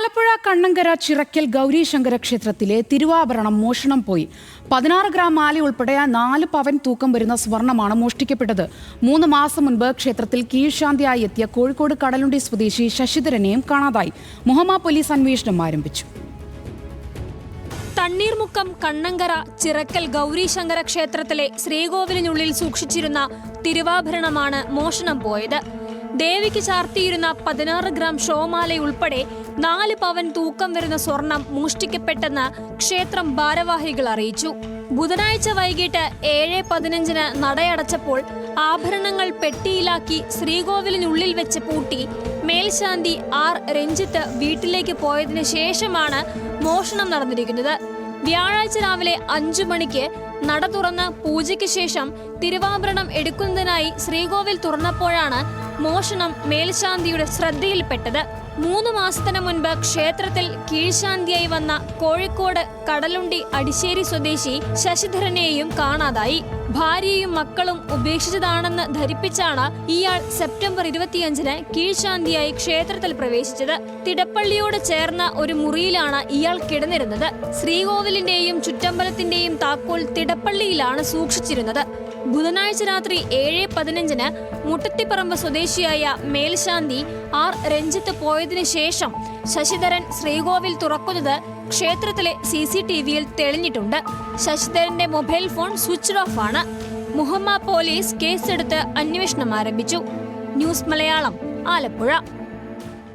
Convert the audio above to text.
ആലപ്പുഴ കണ്ണങ്കര ചിറക്കൽ ഗൗരീശങ്കര ക്ഷേത്രത്തിലെ തിരുവാഭരണം മോഷണം പോയി. 16 ഗ്രാം മാല ഉൾപ്പെടെ 4 പവൻ തൂക്കം വരുന്ന സ്വർണമാണ് മോഷ്ടിക്കപ്പെട്ടത്. 3 മാസം മുൻപ് ക്ഷേത്രത്തിൽ കീഴ്ശാന്തിയായി എത്തിയ കോഴിക്കോട് കടലുണ്ടി സ്വദേശി ശശിധരനെയും കാണാതായി. മുഹമ്മ പോലീസ് അന്വേഷണം ആരംഭിച്ചു. തണ്ണീർമുക്കം കണ്ണങ്കര ചിറക്കൽ ഗൗരീശങ്കര ക്ഷേത്രത്തിലെ ശ്രീകോവിലിനുള്ളിൽ സൂക്ഷിച്ചിരുന്ന തിരുവാഭരണമാണ് മോഷണം പോയത്. ദേവിക്ക് ചാർത്തിയിരുന്ന 16 ഗ്രാം ഷോമാലയുൾപ്പെടെ 4 പവൻ തൂക്കം വരുന്ന സ്വർണം മോഷ്ടിക്കപ്പെട്ടെന്ന് ക്ഷേത്രം ഭാരവാഹികൾ അറിയിച്ചു. ബുധനാഴ്ച വൈകിട്ട് 7:15 നടയടച്ചപ്പോൾ ആഭരണങ്ങൾ പെട്ടിയിലാക്കി ശ്രീകോവിലിനുള്ളിൽ വെച്ച് പൂട്ടി മേൽശാന്തി ആർ രഞ്ജിത്ത് വീട്ടിലേക്ക് പോയതിനു ശേഷമാണ് മോഷണം നടന്നിരിക്കുന്നത്. വ്യാഴാഴ്ച രാവിലെ 5 മണിക്ക് നട തുറന്ന് പൂജയ്ക്ക് ശേഷം തിരുവാഭരണം എടുക്കുന്നതിനായി ശ്രീകോവിൽ തുറന്നപ്പോഴാണ് മോഷണം മേൽശാന്തിയുടെ ശ്രദ്ധയിൽപ്പെട്ടത്. 3 മാസത്തിന് മുൻപ് ക്ഷേത്രത്തിൽ കീഴ്ശാന്തിയായി വന്ന കോഴിക്കോട് കടലുണ്ടി അടിശ്ശേരി സ്വദേശി ശശിധരനെയും കാണാതായി. ഭാര്യയും മക്കളും ഉപേക്ഷിച്ചതാണെന്ന് ധരിപ്പിച്ചാണ് ഇയാൾ സെപ്റ്റംബർ 25-ന് കീഴ്ശാന്തിയായി ക്ഷേത്രത്തിൽ പ്രവേശിച്ചത്. തിടപ്പള്ളിയോട് ചേർന്ന ഒരു മുറിയിലാണ് ഇയാൾ കിടന്നിരുന്നത്. ശ്രീകോവിലിന്റെയും ചുറ്റമ്പലത്തിന്റെയും താക്കോൽ തിടപ്പള്ളിയിലാണ് സൂക്ഷിച്ചിരുന്നത്. ബുധനാഴ്ച രാത്രി 7:15-ന് മുട്ടത്തിപ്പറമ്പ് സ്വദേശിയായ മേൽശാന്തി ആർ രഞ്ജിത്ത് പോയതിനു ശേഷം ശശിധരൻ ശ്രീകോവിൽ തുറക്കുന്നത് ക്ഷേത്രത്തിലെ CCTVയിൽ തെളിഞ്ഞിട്ടുണ്ട്. ശശിധരന്റെ മൊബൈൽ ഫോൺ സ്വിച്ച് ഓഫ് ആണ്. മുഹമ്മ പോലീസ് കേസെടുത്ത് അന്വേഷണം ആരംഭിച്ചു. ന്യൂസ് മലയാളം, ആലപ്പുഴ.